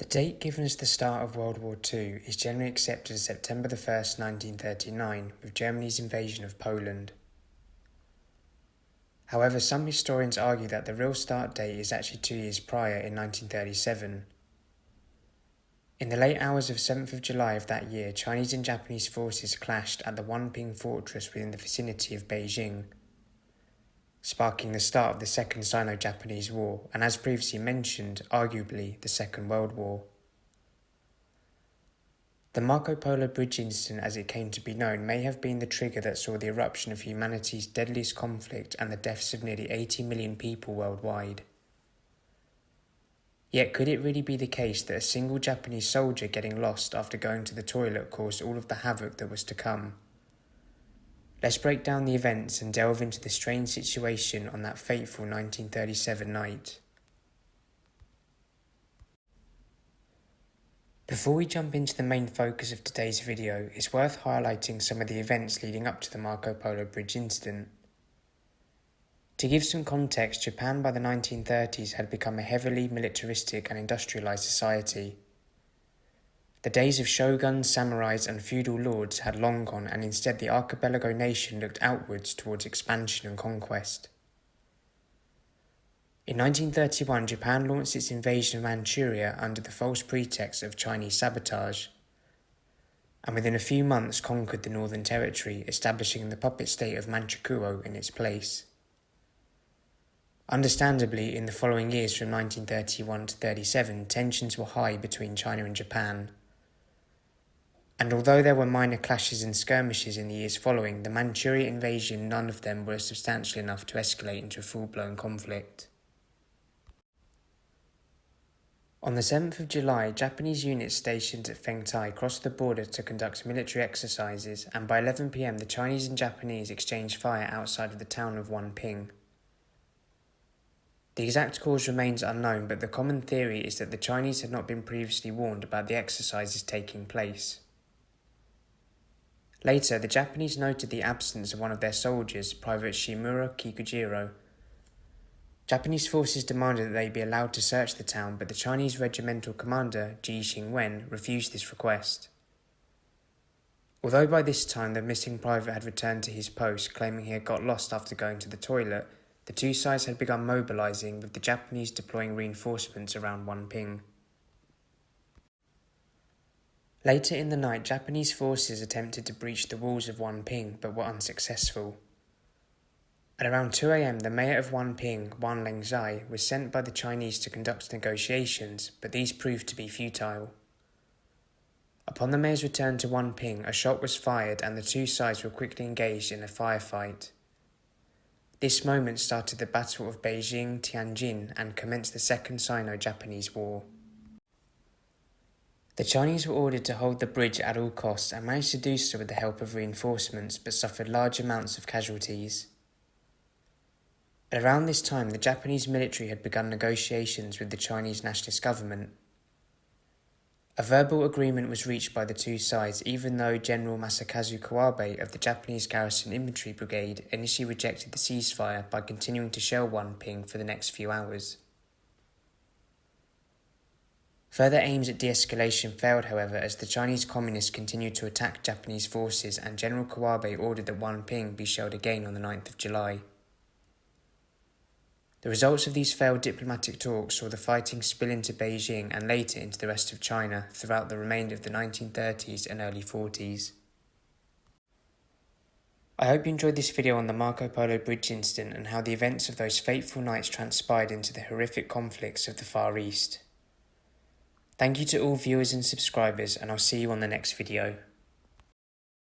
The date given as the start of World War II is generally accepted as September 1st, 1939, with Germany's invasion of Poland. However, some historians argue that the real start date is actually 2 years prior in 1937. In the late hours of 7th of July of that year, Chinese and Japanese forces clashed at the Wanping fortress within the vicinity of Beijing, sparking the start of the Second Sino-Japanese War, and as previously mentioned, arguably the Second World War. The Marco Polo Bridge Incident, as it came to be known, may have been the trigger that saw the eruption of humanity's deadliest conflict and the deaths of nearly 80 million people worldwide. Yet could it really be the case that a single Japanese soldier getting lost after going to the toilet caused all of the havoc that was to come? Let's break down the events and delve into the strange situation on that fateful 1937 night. Before we jump into the main focus of today's video, it's worth highlighting some of the events leading up to the Marco Polo Bridge Incident. To give some context, Japan by the 1930s had become a heavily militaristic and industrialized society. The days of shoguns, samurais and feudal lords had long gone, and instead the archipelago nation looked outwards towards expansion and conquest. In 1931, Japan launched its invasion of Manchuria under the false pretext of Chinese sabotage, and within a few months conquered the Northern Territory, establishing the puppet state of Manchukuo in its place. Understandably, in the following years from 1931 to 37, tensions were high between China and Japan. And although there were minor clashes and skirmishes in the years following, the Manchuria invasion, none of them were substantial enough to escalate into a full-blown conflict. On the 7th of July, Japanese units stationed at Fengtai crossed the border to conduct military exercises, and by 11 p.m. the Chinese and Japanese exchanged fire outside of the town of Wanping. The exact cause remains unknown, but the common theory is that the Chinese had not been previously warned about the exercises taking place. Later, the Japanese noted the absence of one of their soldiers, Private Shimura Kikujiro. Japanese forces demanded that they be allowed to search the town, but the Chinese regimental commander, Ji Xingwen, refused this request. Although by this time the missing private had returned to his post, claiming he had got lost after going to the toilet, the two sides had begun mobilizing, with the Japanese deploying reinforcements around Wanping. Later in the night, Japanese forces attempted to breach the walls of Wanping, but were unsuccessful. At around 2 a.m, the mayor of Wanping, Wan Lengzai, was sent by the Chinese to conduct negotiations, but these proved to be futile. Upon the mayor's return to Wanping, a shot was fired and the two sides were quickly engaged in a firefight. This moment started the Battle of Beijing-Tianjin and commenced the Second Sino-Japanese War. The Chinese were ordered to hold the bridge at all costs and managed to do so with the help of reinforcements, but suffered large amounts of casualties. At around this time, the Japanese military had begun negotiations with the Chinese nationalist government. A verbal agreement was reached by the two sides, even though General Masakazu Kawabe of the Japanese Garrison Infantry Brigade initially rejected the ceasefire by continuing to shell Wanping for the next few hours. Further aims at de-escalation failed, however, as the Chinese communists continued to attack Japanese forces, and General Kawabe ordered that Wanping be shelled again on the 9th of July. The results of these failed diplomatic talks saw the fighting spill into Beijing and later into the rest of China throughout the remainder of the 1930s and early 40s. I hope you enjoyed this video on the Marco Polo Bridge Incident and how the events of those fateful nights transpired into the horrific conflicts of the Far East. Thank you to all viewers and subscribers, and I'll see you on the next video.